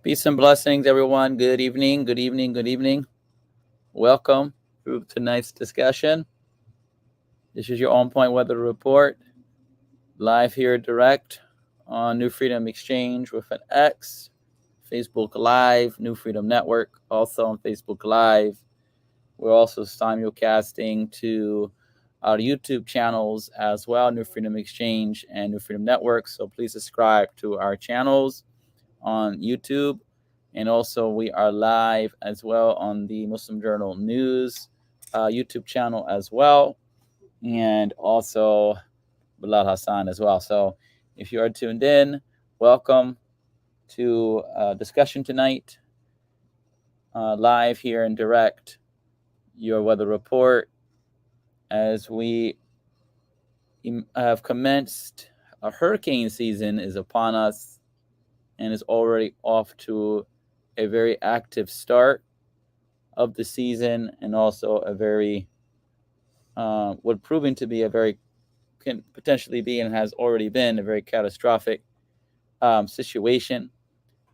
Peace and blessings, everyone. Good evening, good evening, good evening. Welcome to tonight's discussion. This is your On Point Weather Report, live here direct on New Freedom Exchange with an X, Facebook Live, New Freedom Network, also on Facebook Live. We're also simulcasting to our YouTube channels as well, New Freedom Exchange and New Freedom Network. So please subscribe to our channels on YouTube. And also, we are live as well on the Muslim Journal News YouTube channel as well. And also, Bilal Hassan as well. So, if you are tuned in, welcome to discussion tonight, live here and direct, your weather report as we have commenced. A hurricane season is upon us and is already off to a very active start of the season, and also a very what proving to be a very can potentially be and has already been a very catastrophic situation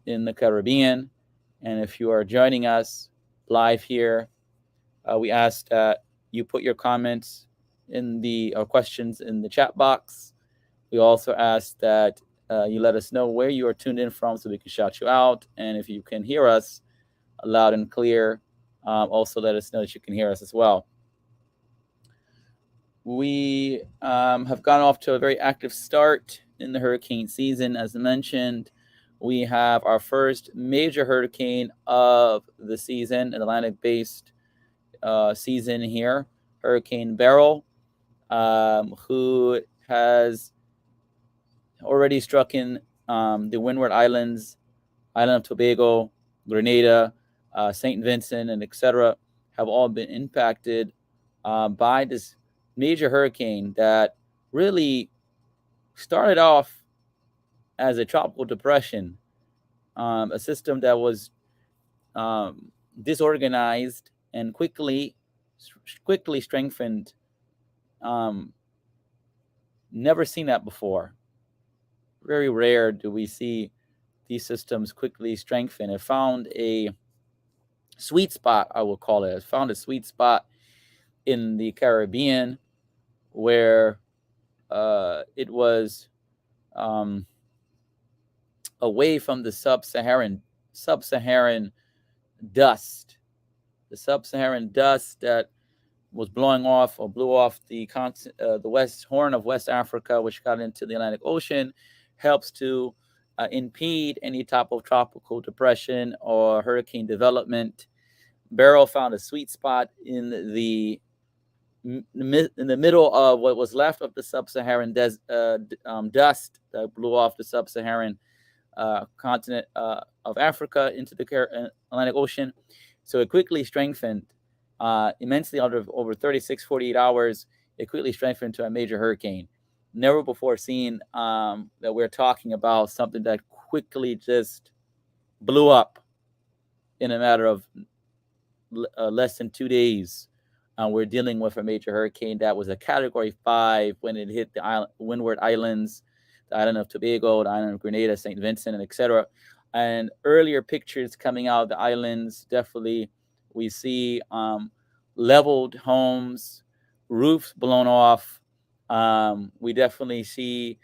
in the Caribbean. And if you are joining us live here, we ask that you put your comments in the questions in the chat box. We also ask that you let us know where you are tuned in from so we can shout you out. And if you can hear us loud and clear, also let us know that you can hear us as well. We have gone off to a very active start in the hurricane season. As mentioned, we have our first major hurricane of the season, an Atlantic-based season here, Hurricane Beryl, who has already struck in the Windward Islands, Island of Tobago, Grenada, St. Vincent, and etc. have all been impacted by this major hurricane that really started off as a tropical depression, a system that was disorganized and quickly strengthened. Never seen that before. Very rare do we see these systems quickly strengthen. It found a sweet spot, I will call it. It found a sweet spot in the Caribbean where it was away from the sub-Saharan dust, the sub-Saharan dust that was blowing off or blew off the west horn of West Africa, which got into the Atlantic Ocean, helps to impede any type of tropical depression or hurricane development. Beryl found a sweet spot in the middle of what was left of the sub-Saharan dust that blew off the sub-Saharan continent of Africa into the Atlantic Ocean. So it quickly strengthened immensely over 36, 48 hours. It quickly strengthened to a major hurricane. Never before seen that we're talking about something that quickly just blew up in a matter of less than 2 days. We're dealing with a major hurricane that was a Category 5 when it hit the Windward Islands, the island of Tobago, the island of Grenada, St. Vincent, and etc. And earlier pictures coming out of the islands, definitely we see leveled homes, roofs blown off. We definitely see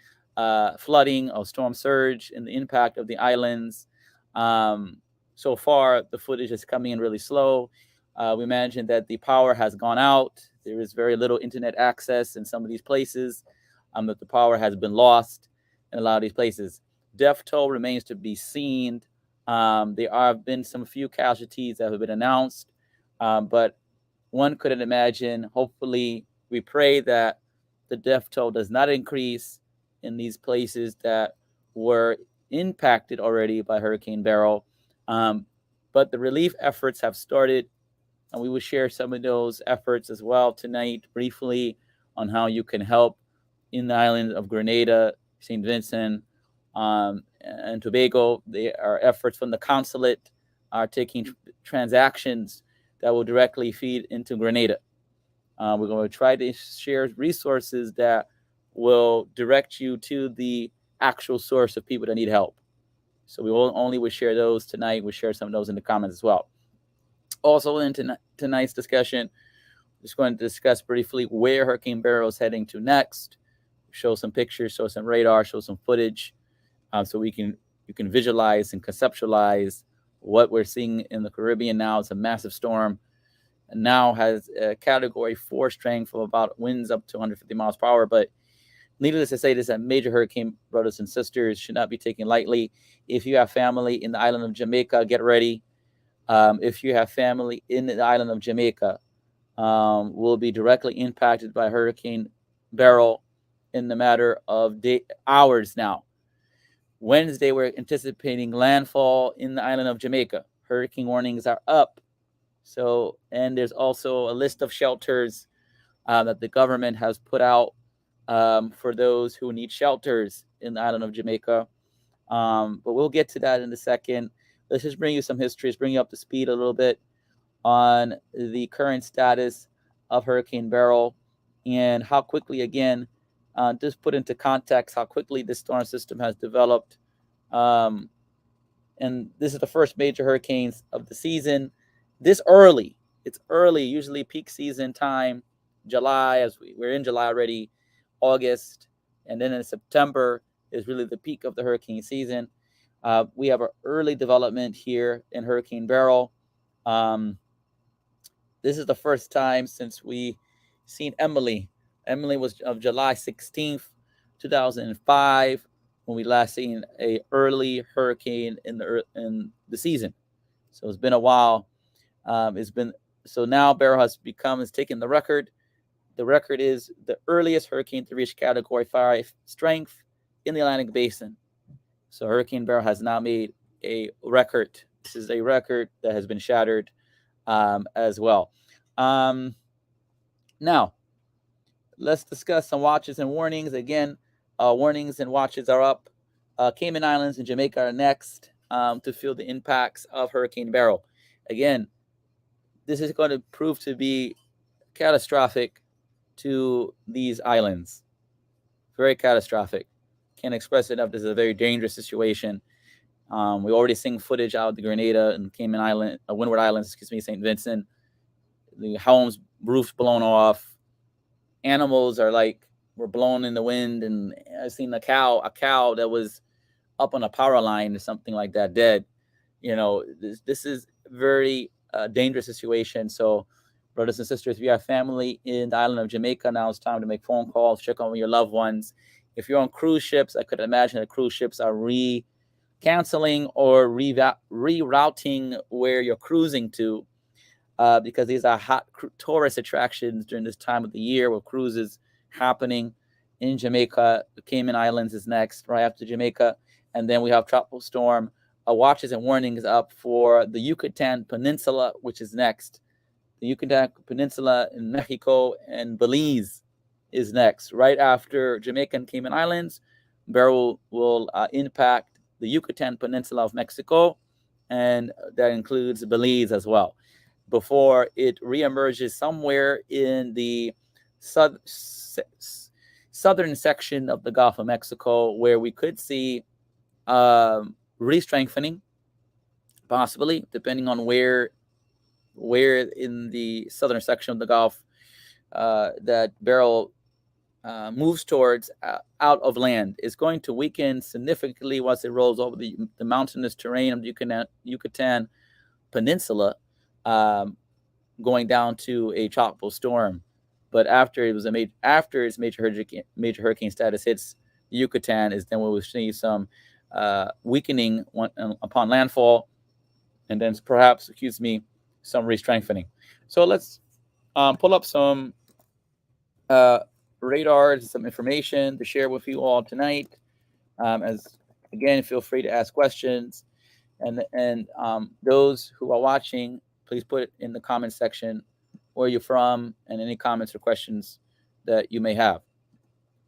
flooding or storm surge and the impact of the islands. So far, the footage is coming in really slow. We imagine that the power has gone out. There is very little internet access in some of these places, that the power has been lost in a lot of these places. Death toll remains to be seen. There have been some few casualties that have been announced, but one couldn't imagine. Hopefully, we pray that the death toll does not increase in these places that were impacted already by Hurricane Beryl. But the relief efforts have started, and we will share some of those efforts as well tonight briefly on how you can help in the island of Grenada, St. Vincent, and Tobago. There are efforts from the consulate are taking transactions that will directly feed into Grenada. We're going to try to share resources that will direct you to the actual source of people that need help. So we will only would share those tonight. We'll share some of those in the comments as well. Also, in tonight's discussion, just going to discuss briefly where Hurricane Beryl is heading to next. Show some pictures, show some radar, show some footage, so you can visualize and conceptualize what we're seeing in the Caribbean now. It's a massive storm, and now has a Category 4 strength of about winds up to 150 miles per hour. But needless to say, this is a major hurricane, brothers and sisters, should not be taken lightly. If you have family in the island of Jamaica, get ready. If you have family in the island of Jamaica, will be directly impacted by Hurricane Beryl in the matter of hours now. Wednesday, we're anticipating landfall in the island of Jamaica. Hurricane warnings are up. So, and there's also a list of shelters that the government has put out for those who need shelters in the island of Jamaica. But we'll get to that in a second. Let's just bring you some history, let's bring you up to speed a little bit on the current status of Hurricane Beryl and how quickly, again, just put into context how quickly this storm system has developed. And this is the first major hurricanes of the season. This early, it's early, usually peak season time, July, as we're in July already, August, and then in September is really the peak of the hurricane season. We have an early development here in Hurricane Beryl. This is the first time since we seen Emily. Emily was of July 16th, 2005, when we last seen a early hurricane in the season. So it's been a while. So now Beryl has taken the record. The record is the earliest hurricane to reach Category 5 strength in the Atlantic Basin. So Hurricane Beryl has now made a record. This is a record that has been shattered as well. Now, let's discuss some watches and warnings. Again, warnings and watches are up. Cayman Islands and Jamaica are next to feel the impacts of Hurricane Beryl. Again, this is going to prove to be catastrophic to these islands. Very catastrophic. Can't express it enough. This is a very dangerous situation. We already seen footage out of the Grenada and Cayman Island, Windward Islands, St. Vincent. The homes, roofs blown off. Animals were blown in the wind, and I've seen a cow that was up on a power line or something like that, dead. This is a very dangerous situation. So, brothers and sisters, if you have family in the island of Jamaica, now it's time to make phone calls, check on your loved ones. If you're on cruise ships, I could imagine that cruise ships are canceling or rerouting where you're cruising to, because these are hot tourist attractions during this time of the year with cruises happening in Jamaica. The Cayman Islands is next, right after Jamaica. And then we have tropical storm watches and warnings up for the Yucatan Peninsula, which is next. The Yucatan Peninsula in Mexico and Belize is next. Right after Jamaica and Cayman Islands, Beryl will impact the Yucatan Peninsula of Mexico, and that includes Belize as well, before it reemerges somewhere in the southern section of the Gulf of Mexico, where we could see re-strengthening, possibly, depending on where in the southern section of the Gulf that Beryl moves towards out of land. Is going to weaken significantly once it rolls over the mountainous terrain of the Yucatan Peninsula, going down to a tropical storm. But after its major hurricane status hits Yucatan, is then we will see some weakening upon landfall, and then perhaps, some re-strengthening. So let's pull up some radars, some information to share with you all tonight. As again, feel free to ask questions, and those who are watching, please put it in the comment section where you're from and any comments or questions that you may have.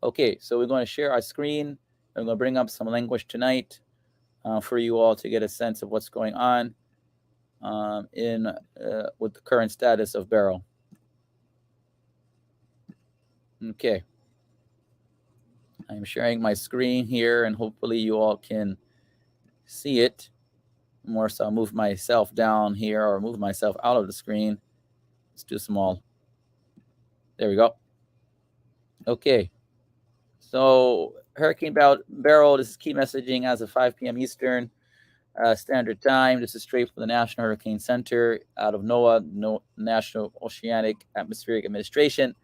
Okay, so we're going to share our screen. I'm going to bring up some language tonight for you all to get a sense of what's going on with the current status of Beryl. Okay, I'm sharing my screen here, and hopefully you all can see it more. So I'll move myself down here or move myself out of the screen. It's too small. There we go. Okay. So Hurricane Beryl, this is key messaging as of 5 p.m. Eastern Standard Time. This is straight from the National Hurricane Center out of NOAA, National Oceanic Atmospheric Administration.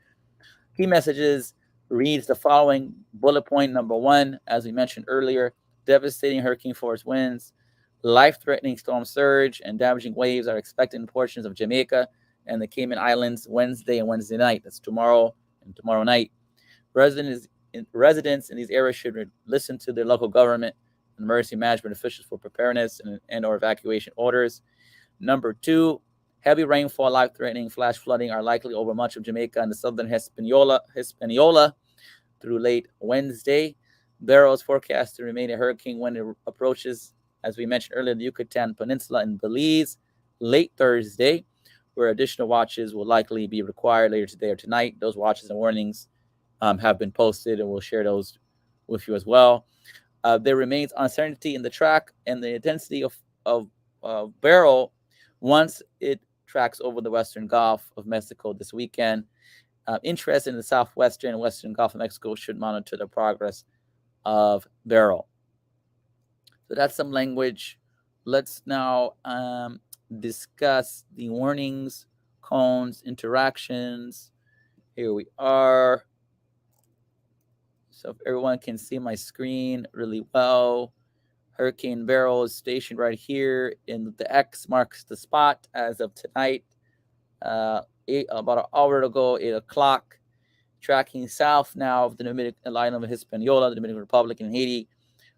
Key messages reads the following. Bullet point number 1, as we mentioned earlier, devastating hurricane force winds, life-threatening storm surge, and damaging waves are expected in portions of Jamaica and the Cayman Islands Wednesday and Wednesday night. That's tomorrow and tomorrow night. Residents in these areas should listen to their local government and emergency management officials for preparedness and or evacuation orders. Number 2, heavy rainfall, life-threatening flash flooding are likely over much of Jamaica and the southern Hispaniola through late Wednesday. Beryl is forecast to remain a hurricane when it approaches, as we mentioned earlier, the Yucatan Peninsula and Belize late Thursday, where additional watches will likely be required later today or tonight. Those watches and warnings have been posted, and we'll share those with you as well. There remains uncertainty in the track and the intensity of Beryl once it tracks over the western Gulf of Mexico this weekend. Interest in the southwestern and western Gulf of Mexico should monitor the progress of Beryl. So that's some language. Let's now discuss the warnings, cones, interactions. Here we are. So if everyone can see my screen really well, Hurricane Beryl is stationed right here, and the X marks the spot as of tonight. About an hour ago, 8 o'clock, tracking south now of the Dominican island of Hispaniola, the Dominican Republic, and Haiti.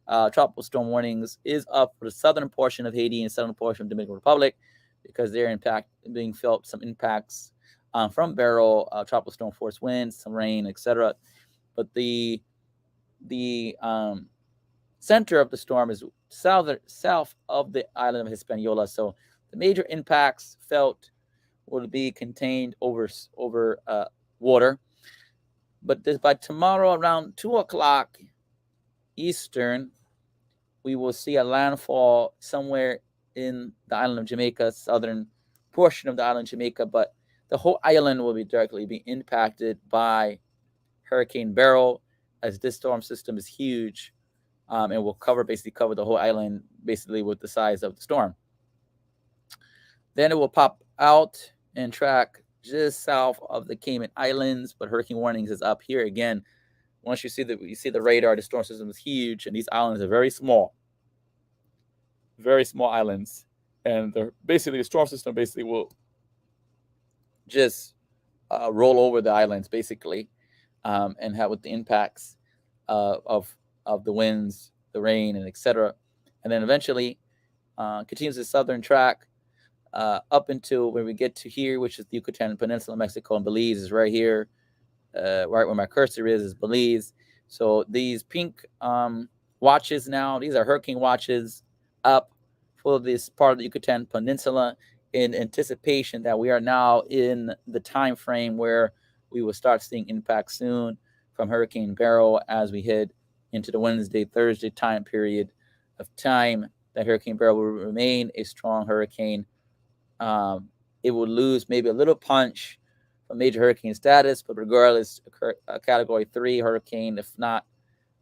Tropical storm warnings is up for the southern portion of Haiti and southern portion of the Dominican Republic because they're being felt some impacts from Beryl, tropical storm force winds, some rain, etc. But the center of the storm is south of the island of Hispaniola. So the major impacts felt will be contained over water. But by tomorrow around 2 o'clock Eastern, we will see a landfall somewhere in the island of Jamaica, southern portion of the island of Jamaica. But the whole island will be directly be impacted by Hurricane Beryl, as this storm system is huge and will basically cover the whole island basically with the size of the storm. Then it will pop out and track just south of the Cayman Islands, but hurricane warnings is up here again. Once you see the radar, the storm system is huge, and these islands are very small islands, and the storm system basically will just roll over the islands basically, and have with the impacts of the winds, the rain, and etc. And then eventually continues the southern track up until where we get to here, which is the Yucatan Peninsula, Mexico, and Belize is right here. Right where my cursor is Belize. So these pink watches now, these are hurricane watches up for this part of the Yucatan Peninsula in anticipation that we are now in the time frame where we will start seeing impacts soon from Hurricane Beryl as we head into the Wednesday, Thursday time period of time that Hurricane Beryl will remain a strong hurricane. It will lose maybe a little punch from major hurricane status, but regardless, a Category 3 hurricane, if not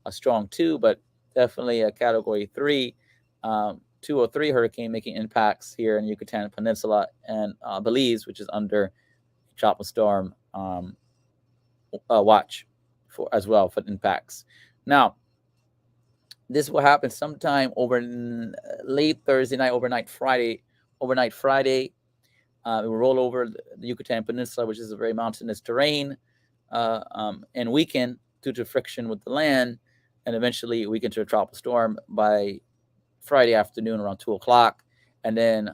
a strong 2, but definitely a Category 3, 2 or 3 hurricane making impacts here in Yucatan Peninsula and Belize, which is under tropical storm watch as well for impacts. Now, this will happen sometime over late Thursday night, overnight Friday. It will roll over the Yucatan Peninsula, which is a very mountainous terrain, and weaken due to friction with the land, and eventually weaken to a tropical storm by Friday afternoon around 2 o'clock. And then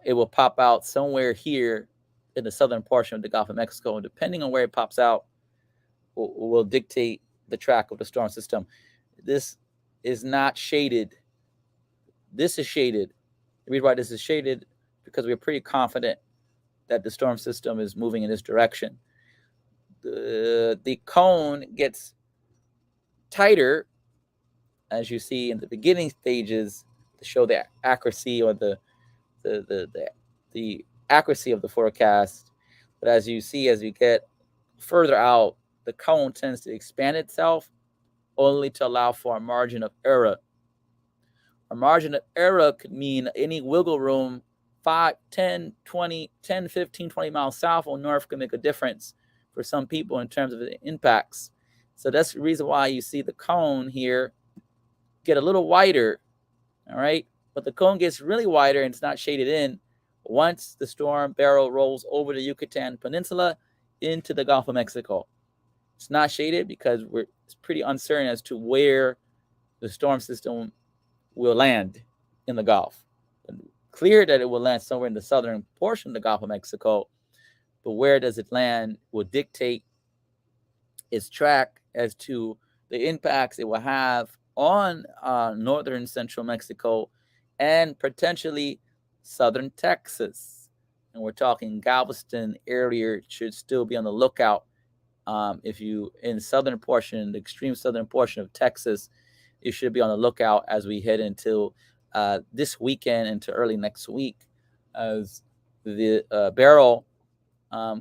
it will pop out somewhere here in the southern portion of the Gulf of Mexico. And depending on where it pops out, will dictate the track of the storm system. This is not shaded. This is shaded. The reason why this is shaded, because we're pretty confident that the storm system is moving in this direction. The cone gets tighter as you see in the beginning stages, to show the accuracy or the the the, the accuracy of the forecast. But as you see, as you get further out, the cone tends to expand itself only to allow for a margin of error. A margin of error could mean any wiggle room 5, 10, 20, 10, 15, 20 miles south or north can make a difference for some people in terms of the impacts. So that's the reason why you see the cone here get a little wider, all right? But the cone gets really wider and it's not shaded in once the storm Beryl rolls over the Yucatan Peninsula into the Gulf of Mexico. It's not shaded because it's pretty uncertain as to where the storm system will land in the Gulf. Clear that it will land somewhere in the southern portion of the Gulf of Mexico, but where does it land will dictate its track as to the impacts it will have on northern central Mexico and potentially southern Texas. And we're talking Galveston area should still be on the lookout. If you in southern portion, the extreme southern portion of Texas, you should be on the lookout as we head into this weekend into early next week, as the Beryl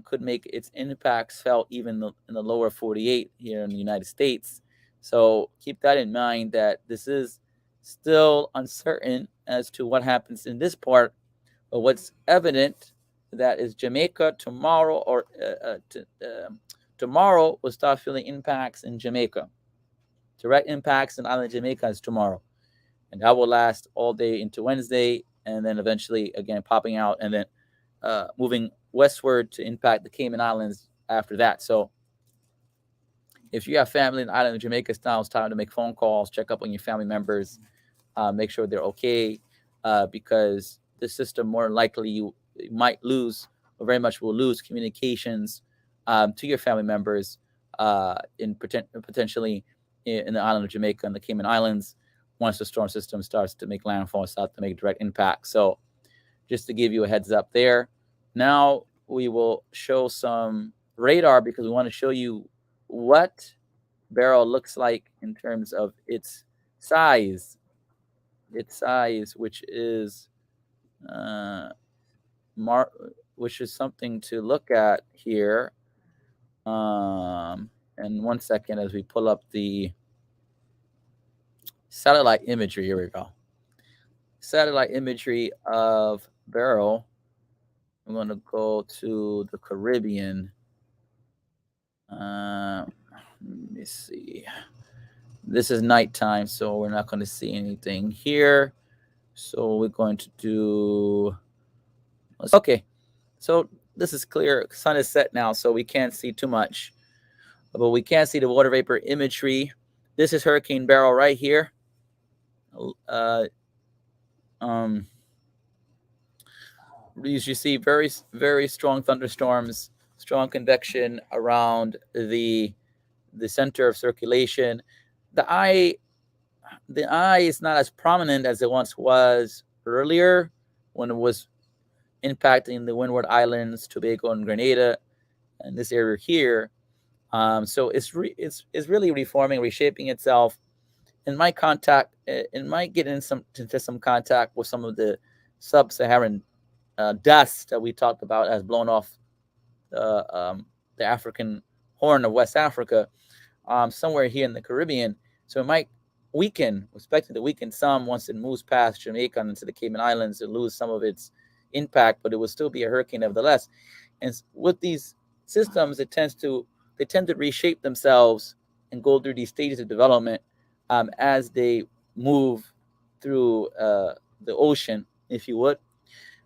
could make its impacts felt even in the lower 48 here in the United States. So keep that in mind, that this is still uncertain as to what happens in this part. But what's evident that is Jamaica tomorrow, or tomorrow we'll start feeling impacts in Jamaica. Direct impacts in island Jamaica is tomorrow. And that will last all day into Wednesday, and then eventually again popping out and then moving westward to impact the Cayman Islands after that. So if you have family in the island of Jamaica, it's now it's time to make phone calls, check up on your family members, make sure they're okay, because the system more likely you might lose, or very much will lose communications to your family members potentially in the island of Jamaica and the Cayman Islands once the storm system starts to make landfall, starts to make direct impact. So just to give you a heads up there. Now we will show some radar because we want to show you what Beryl looks like in terms of its size. Which is which is something to look at here. And 1 second as we pull up the satellite imagery. Here we go. Satellite imagery of Beryl. I'm going to go to the Caribbean. Let me see. This is nighttime, so we're not going to see anything here. So we're going to do. Okay. So this is clear. Sun is set now, so we can't see too much. But we can see the water vapor imagery. This is Hurricane Beryl right here. You see very, very strong thunderstorms, strong convection around the center of circulation. The eye is not as prominent as it once was earlier when it was impacting the Windward Islands, Tobago, and Grenada, and this area here. So it's really reforming, reshaping itself. In my get into some contact with some of the sub-Saharan dust that we talked about has blown off the African Horn of West Africa, somewhere here in the Caribbean. So it might weaken, expected to weaken some once it moves past Jamaica and into the Cayman Islands. It lose some of its impact, but it will still be a hurricane nevertheless. And with these systems, they tend to reshape themselves and go through these stages of development as they move through the ocean, if you would.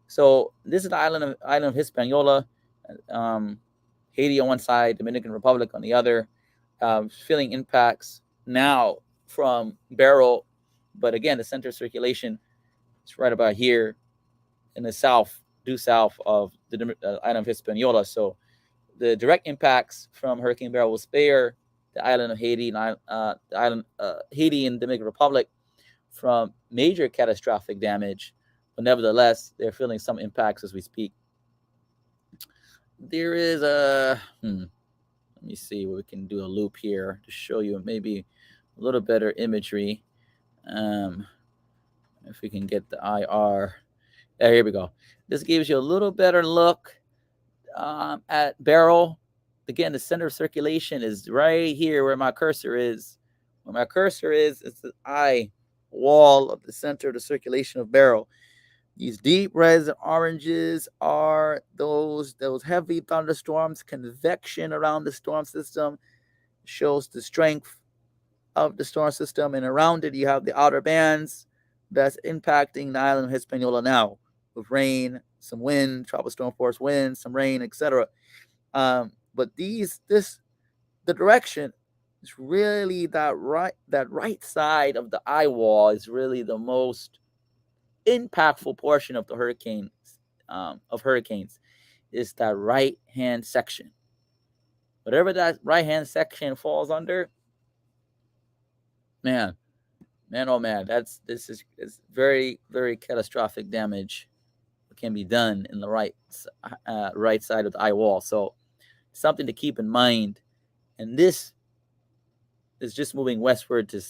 So this is the island of Hispaniola, Haiti on one side, Dominican Republic on the other, feeling impacts now from Beryl, but again, the center of circulation is right about here in the due south of the island of Hispaniola. So the direct impacts from Hurricane Beryl will spare the island of Haiti and Haiti and Dominican Republic from major catastrophic damage, but nevertheless, they're feeling some impacts as we speak. There is let me see where we can do a loop here to show you maybe a little better imagery. If we can get the IR. There, here we go. This gives you a little better look at Beryl. Again, the center of circulation is right here where my cursor is. Where my cursor is the eye wall of the center of the circulation of Beryl. These deep reds and oranges are those heavy thunderstorms. Convection around the storm system shows the strength of the storm system, and around it you have the outer bands that's impacting the island of Hispaniola now, with rain, some wind, tropical storm force winds, some rain, etc. But the direction is really that right side of the eye wall is really the most impactful portion of the hurricanes is that right hand section. Whatever that right hand section falls under, man, oh man, this is very, very catastrophic damage can be done in the right side of the eye wall. So something to keep in mind. And this is just moving westward to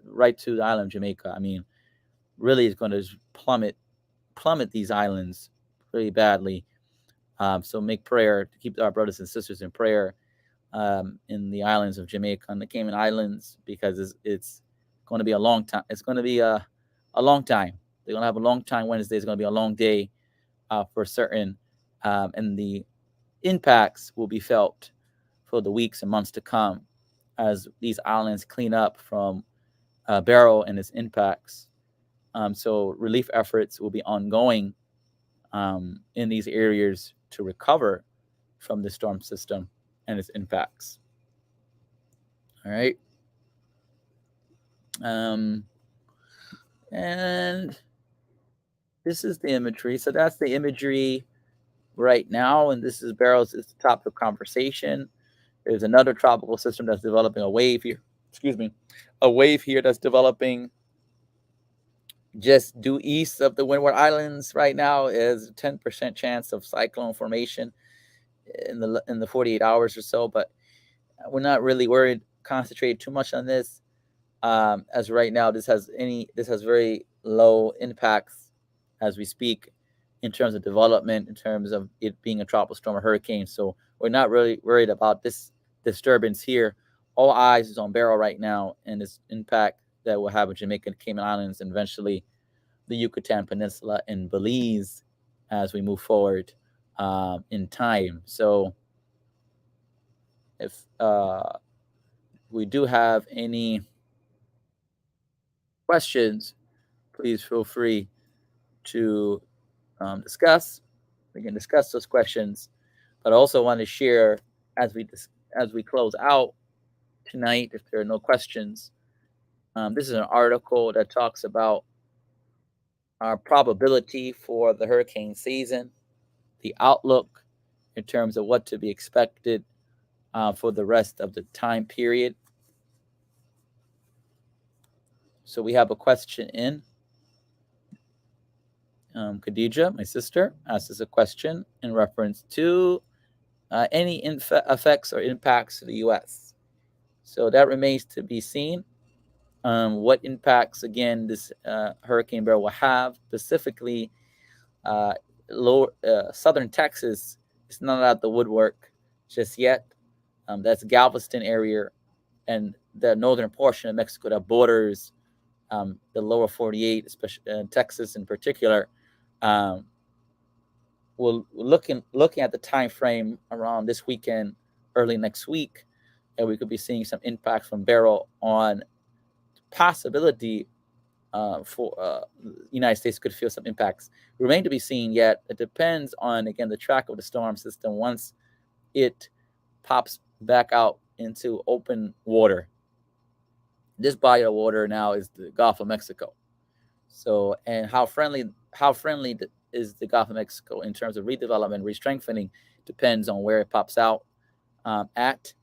right to the island of Jamaica. I mean, really is going to plummet these islands really badly. So make prayer to keep our brothers and sisters in prayer in the islands of Jamaica and the Cayman Islands, because it's going to be a long time. It's going to be a long time. They're going to have a long time. Wednesday is going to be a long day for certain, and the impacts will be felt for the weeks and months to come as these islands clean up from Beryl and its impacts. So relief efforts will be ongoing in these areas to recover from the storm system and its impacts. All right. And this is the imagery. So that's the imagery right now. And this is Beryl's, it's the topic of conversation. There's another tropical system that's developing a wave here. A wave here that's developing just due east of the Windward Islands right now. Is a 10% chance of cyclone formation in the 48 hours or so. But we're not really concentrated too much on this. As right now, this has very low impacts as we speak in terms of development, in terms of it being a tropical storm or hurricane. So we're not really worried about this disturbance here. All eyes is on Beryl right now and its impact that will have in Jamaica and Cayman Islands, and eventually the Yucatan Peninsula and Belize as we move forward in time. So if we do have any questions, please feel free to discuss. We can discuss those questions, but I also want to share as we close out tonight, if there are no questions. This is an article that talks about our probability for the hurricane season, the outlook in terms of what to be expected for the rest of the time period. So we have a question in. Khadija, my sister, asks us a question in reference to any effects or impacts to the U.S. So that remains to be seen. What impacts, again, this Hurricane Beryl will have, specifically southern Texas is not out the woodwork just yet. That's Galveston area and the northern portion of Mexico that borders the lower 48, especially Texas in particular. We're looking at the time frame around this weekend, early next week, and we could be seeing some impact from Beryl on possibility for the United States could feel some impacts. Remain to be seen yet. It depends on, again, the track of the storm system once it pops back out into open water. This body of water now is the Gulf of Mexico. So, and how friendly is the Gulf of Mexico in terms of redevelopment, re-strengthening, depends on where it pops out at.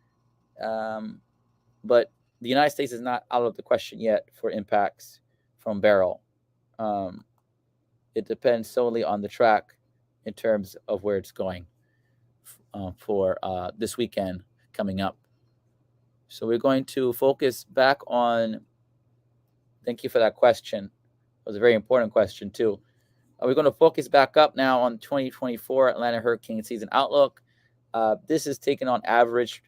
But the United States is not out of the question yet for impacts from Beryl. It depends solely on the track in terms of where it's going for this weekend coming up. So we're going to focus back on Thank you for that question. It was a very important question too. We're going to focus back up now on 2024 Atlanta hurricane season outlook. This is taken on average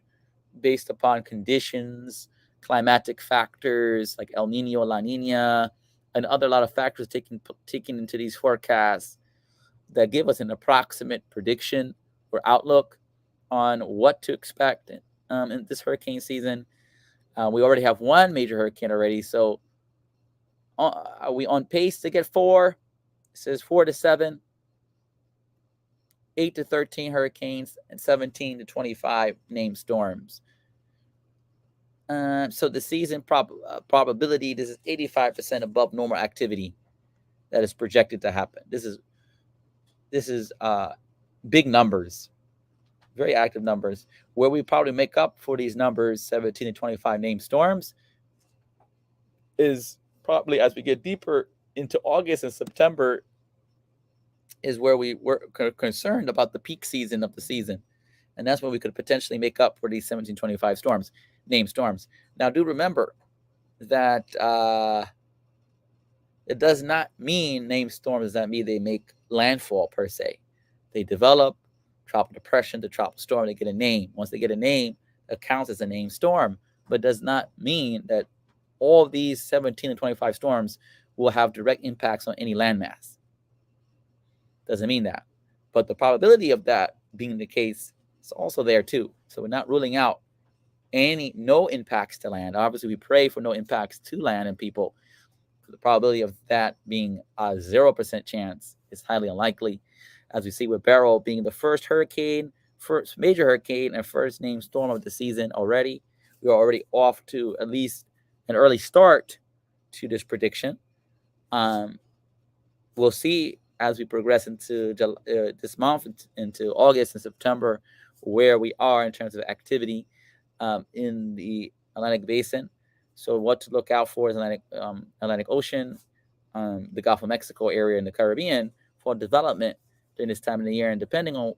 based upon conditions, climatic factors like El Nino, La Nina, and other lot of factors taken into these forecasts that give us an approximate prediction or outlook on what to expect in this hurricane season. We already have one major hurricane already, so are we on pace to get four? It says 4 to 7, 8 to 13 hurricanes, and 17 to 25 named storms. So the season probability, this is 85% above normal activity that is projected to happen. This is big numbers, very active numbers. Where we probably make up for these numbers, 17 to 25 named storms, is probably as we get deeper into August and September, is where we were concerned about the peak season of the season. And that's when we could potentially make up for these 1725 storms, named storms. Now, do remember that it does not mean named storms does not mean they make landfall per se. They develop tropical depression to tropical storm. They get a name. Once they get a name, it counts as a named storm, but does not mean that all of these 17 and 25 storms will have direct impacts on any landmass. Doesn't mean that. But the probability of that being the case is also there too. So we're not ruling out no impacts to land. Obviously, we pray for no impacts to land and people. The probability of that being a 0% chance is highly unlikely. As we see with Beryl being the first major hurricane and first named storm of the season already, we are already off to at least an early start to this prediction. We'll see as we progress into this month, into August and September, where we are in terms of activity in the Atlantic Basin. So what to look out for is Atlantic Ocean, the Gulf of Mexico area, and the Caribbean for development during this time of the year. And depending on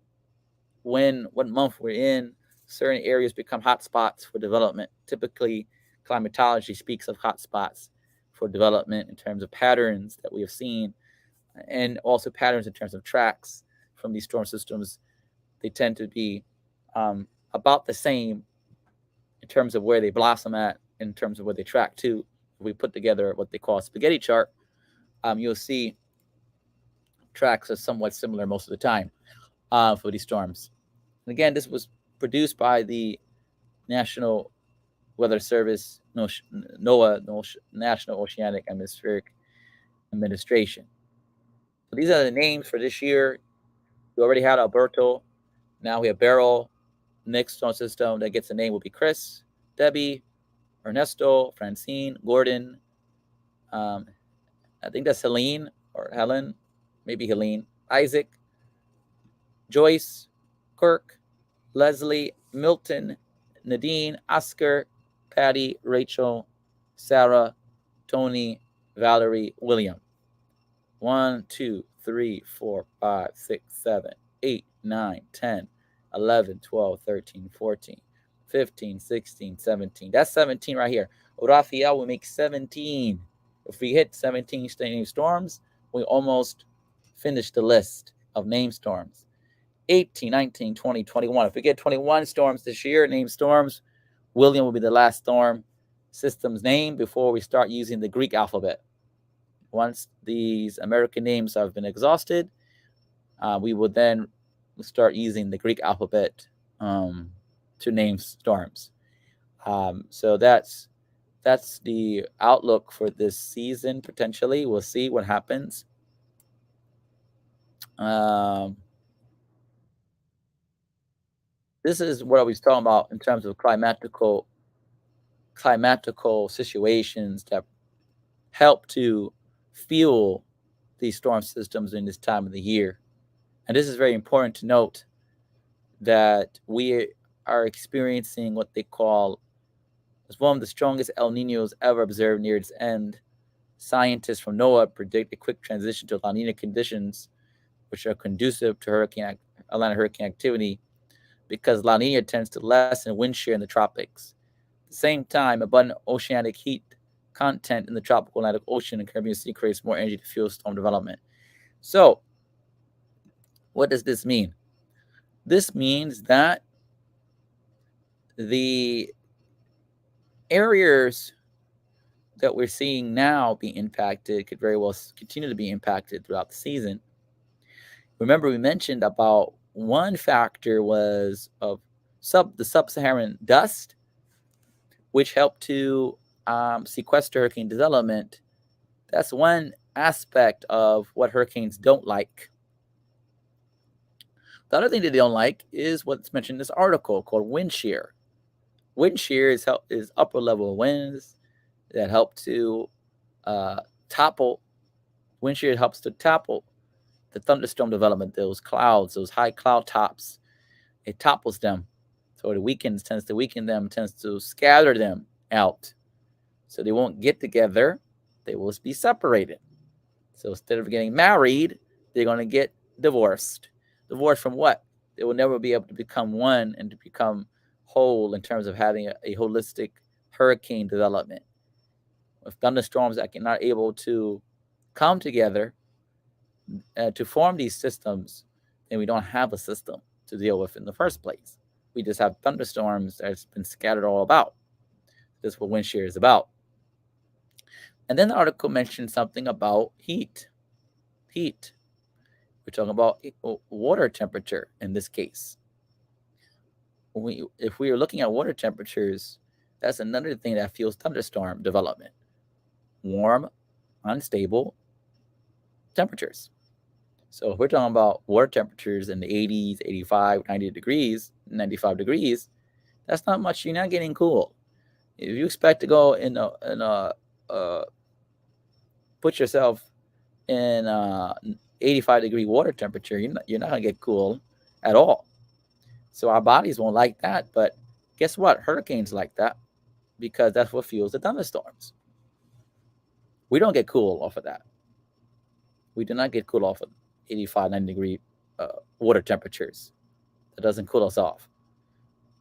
what month we're in, certain areas become hot spots for development. Typically, climatology speaks of hot spots for development in terms of patterns that we have seen, and also patterns in terms of tracks from these storm systems. They tend to be about the same in terms of where they blossom at, in terms of where they track to. If we put together what they call a spaghetti chart, you'll see tracks are somewhat similar most of the time for these storms. And again, this was produced by the National Weather Service, NOAA, National Oceanic Atmospheric Administration. So these are the names for this year. We already had Alberto. Now we have Beryl. Next storm system that gets a name will be Chris, Debbie, Ernesto, Francine, Gordon. I think that's Helene or Helen, maybe Helene, Isaac, Joyce, Kirk, Leslie, Milton, Nadine, Oscar, Patty, Rachel, Sarah, Tony, Valerie, William. 1, 2, 3, 4, 5, 6, 7, 8, 9, 10, 11, 12, 13, 14, 15, 16, 17. That's 17 right here. Rafael will make 17. If we hit 17 named storms, we almost finished the list of named storms. 18, 19, 20, 21. If we get 21 storms this year, named storms, William will be the last storm system's name before we start using the Greek alphabet. Once these American names have been exhausted, we will then start using the Greek alphabet to name storms. So that's the outlook for this season. Potentially, we'll see what happens. This is what I was talking about in terms of climatical situations that help to fuel these storm systems in this time of the year. And this is very important to note, that we are experiencing what they call as one of the strongest El Ninos ever observed near its end. Scientists from NOAA predict a quick transition to La Nina conditions, which are conducive to Atlantic hurricane activity, because La Nina tends to lessen wind shear in the tropics. At the same time, abundant oceanic heat content in the tropical Atlantic Ocean and Caribbean Sea creates more energy to fuel storm development. So, what does this mean? This means that the areas that we're seeing now be impacted could very well continue to be impacted throughout the season. Remember, we mentioned about one factor was of the sub-Saharan dust, which helped to sequester hurricane development. That's one aspect of what hurricanes don't like. The other thing that they don't like is what's mentioned in this article called wind shear. Wind shear is upper level winds that help to topple. Wind shear helps to topple the thunderstorm development, those clouds, those high cloud tops. It topples them. So it tends to weaken them, tends to scatter them out. So they won't get together. They will be separated. So instead of getting married, they're going to get divorced. Divorced from what? They will never be able to become one and to become whole in terms of having a holistic hurricane development. With thunderstorms that are not able to come together to form these systems, then we don't have a system to deal with in the first place. We just have thunderstorms that's been scattered all about. That's what wind shear is about. And then the article mentioned something about heat. Heat. We're talking about water temperature in this case. If we are looking at water temperatures, that's another thing that fuels thunderstorm development. Warm, unstable temperatures. So if we're talking about water temperatures in the 80s, 85, 90 degrees, 95 degrees, that's not much. You're not getting cool. If you expect to go put yourself in 85-degree water temperature, you're not going to get cool at all. So our bodies won't like that. But guess what? Hurricanes like that because that's what fuels the thunderstorms. We don't get cool off of that. We do not get cool off of 85, 90-degree water temperatures. That doesn't cool us off.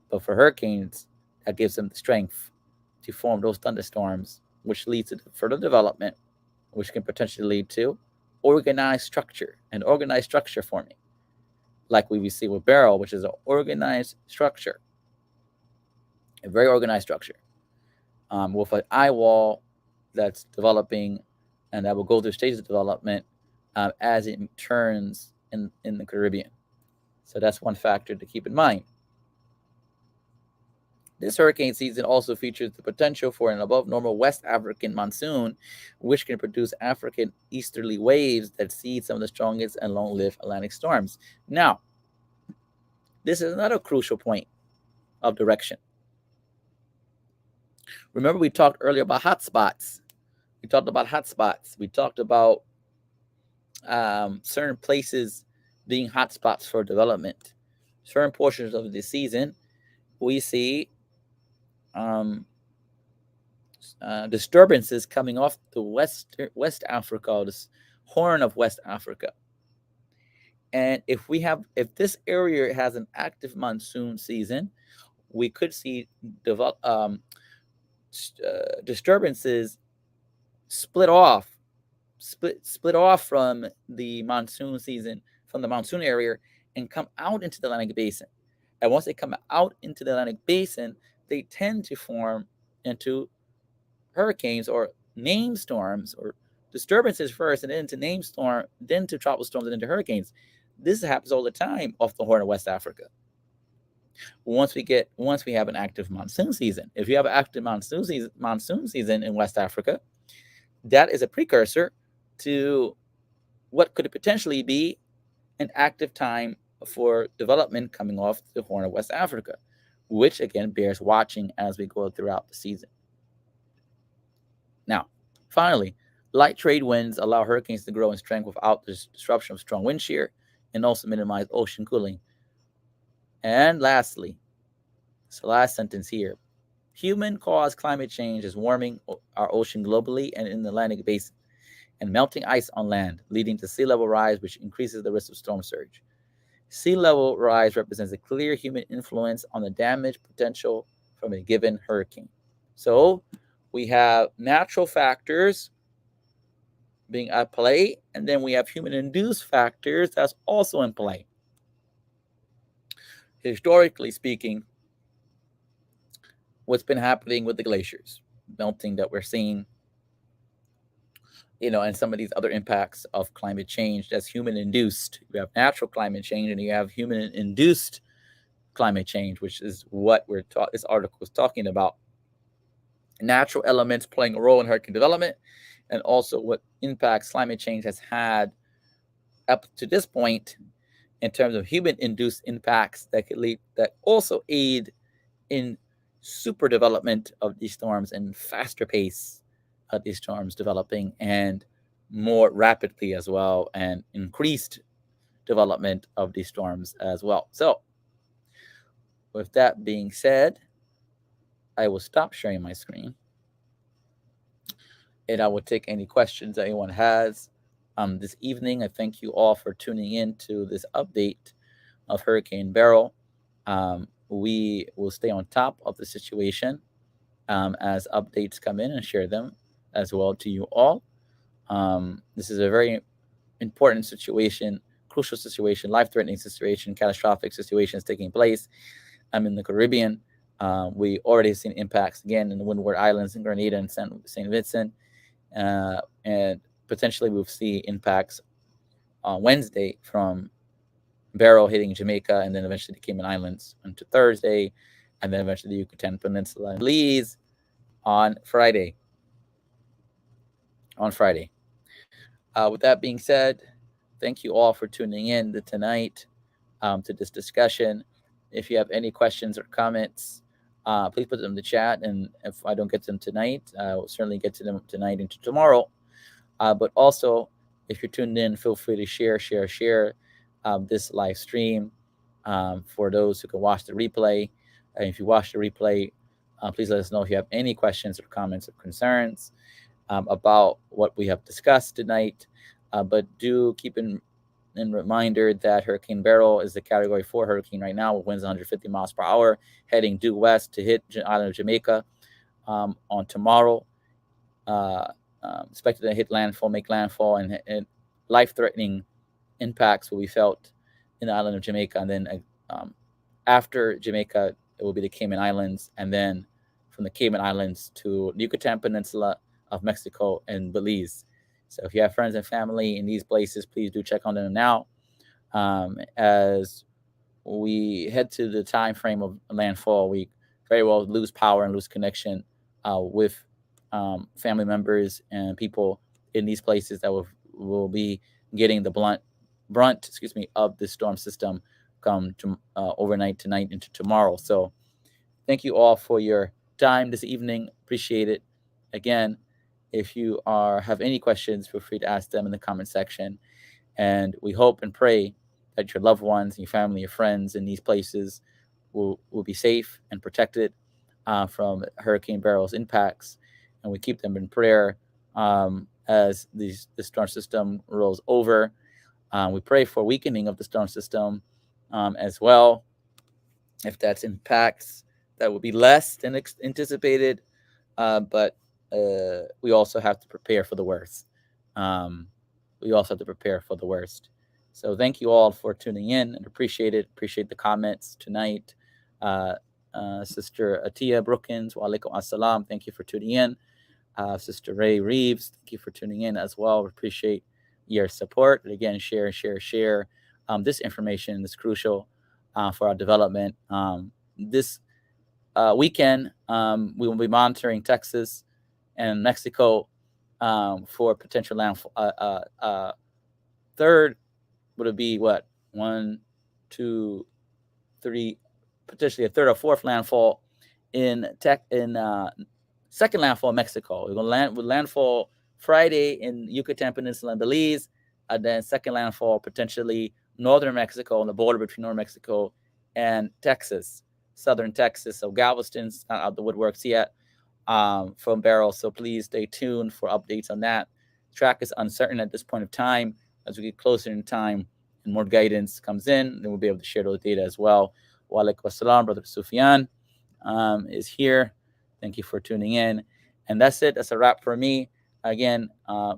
But for hurricanes, that gives them the strength to form those thunderstorms, which leads to further development, which can potentially lead to organized structure and organized structure forming, like we see with Beryl, which is an organized structure, a very organized structure, with an eye wall that's developing and that will go through stages of development as it turns in the Caribbean. So that's one factor to keep in mind. This hurricane season also features the potential for an above normal West African monsoon, which can produce African easterly waves that seed some of the strongest and long-lived Atlantic storms. Now, this is another crucial point of direction. Remember, we talked earlier about hotspots. We talked about certain places being hotspots for development. Certain portions of the season, we see disturbances coming off the West Africa, this Horn of West Africa. And if this area has an active monsoon season, we could see disturbances split off from the monsoon season, from the monsoon area, and come out into the Atlantic Basin. And once they come out into the Atlantic Basin, they tend to form into hurricanes or named storms, or disturbances first, and then to named storm, then to tropical storms, and into hurricanes. This happens all the time off the Horn of West Africa. Once we have an active monsoon season, if you have an active monsoon season in West Africa, that is a precursor to what could potentially be an active time for development coming off the Horn of West Africa, which again bears watching as we go throughout the season. Now, finally, light trade winds allow hurricanes to grow in strength without the disruption of strong wind shear and also minimize ocean cooling. And lastly, it's the last sentence here. Human-caused climate change is warming our ocean globally and in the Atlantic Basin, and melting ice on land, leading to sea level rise, which increases the risk of storm surge. Sea level rise represents a clear human influence on the damage potential from a given hurricane. So we have natural factors being at play, and then we have human-induced factors that's also in play. Historically speaking, what's been happening with the glaciers melting that we're seeing, and some of these other impacts of climate change that's human-induced. You have natural climate change, and you have human-induced climate change, which is what this article is talking about. Natural elements playing a role in hurricane development, and also what impacts climate change has had up to this point in terms of human-induced impacts that also aid in super development of these storms and faster pace of these storms developing, and more rapidly as well, and increased development of these storms as well. So with that being said, I will stop sharing my screen, and I will take any questions that anyone has this evening. I thank you all for tuning in to this update of Hurricane Beryl. We will stay on top of the situation as updates come in, and share them as well to you all. This is a very important situation, crucial situation, life-threatening situation, catastrophic situations taking place in the Caribbean. We already have seen impacts again in the Windward Islands in Grenada and St. Vincent, and potentially we'll see impacts on Wednesday from Beryl hitting Jamaica, and then eventually the Cayman Islands into Thursday, and then eventually the Yucatan Peninsula and Belize on Friday. With that being said, thank you all for tuning in tonight to this discussion. If you have any questions or comments, please put them in the chat, and if I don't get to them tonight, I will certainly get to them tonight into tomorrow. But also, if you're tuned in, feel free to share this live stream for those who can watch the replay. And if you watch the replay, please let us know if you have any questions or comments or concerns about what we have discussed tonight. But do keep in reminder that Hurricane Beryl is the Category 4 hurricane right now, with winds 150 miles per hour, heading due west to hit the island of Jamaica on tomorrow. Expected to make landfall, and life-threatening impacts will be felt in the island of Jamaica. And then after Jamaica, it will be the Cayman Islands, and then from the Cayman Islands to the Yucatan Peninsula of Mexico and Belize. So if you have friends and family in these places, please do check on them now. As we head to the time frame of landfall, we very well lose power and lose connection with family members and people in these places that will be getting the brunt of the storm system come to overnight tonight into tomorrow. So thank you all for your time this evening. Appreciate it. Again, if you have any questions, feel free to ask them in the comment section. And we hope and pray that your loved ones, your family, your friends in these places will be safe and protected from Hurricane Beryl's impacts. And we keep them in prayer as the storm system rolls over. We pray for weakening of the storm system as well. If that's impacts, that will be less than anticipated. But we also have to prepare for the worst. So thank you all for tuning in, and appreciate it. Appreciate the comments tonight. Sister Atia Brookins, wa alaikum assalam. Thank you for tuning in. Sister Ray Reeves, thank you for tuning in as well. We appreciate your support. And again, share. This information is crucial for our development. This weekend, we will be monitoring Texas and Mexico for potential landfall. Third would it be what? 1, 2, 3, potentially a third or fourth landfall in second landfall in Mexico. We're going to landfall Friday in Yucatan Peninsula and Belize, and then second landfall potentially northern Mexico, on the border between northern Mexico and Texas, southern Texas. So Galveston's not out the woodworks yet from Beryl. So please stay tuned for updates on that. Track is uncertain at this point of time. As we get closer in time and more guidance comes in, then we'll be able to share those data as well. Wa alaikum assalam. Brother Sufyan is here. Thank you for tuning in. And that's it. That's a wrap for me. Again,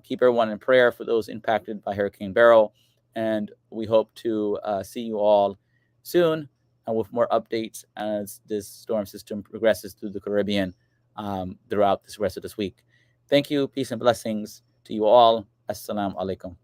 keep everyone in prayer for those impacted by Hurricane Beryl. And we hope to see you all soon and with more updates as this storm system progresses through the Caribbean throughout this rest of this week. Thank you. Peace and blessings to you all. Assalamu alaikum.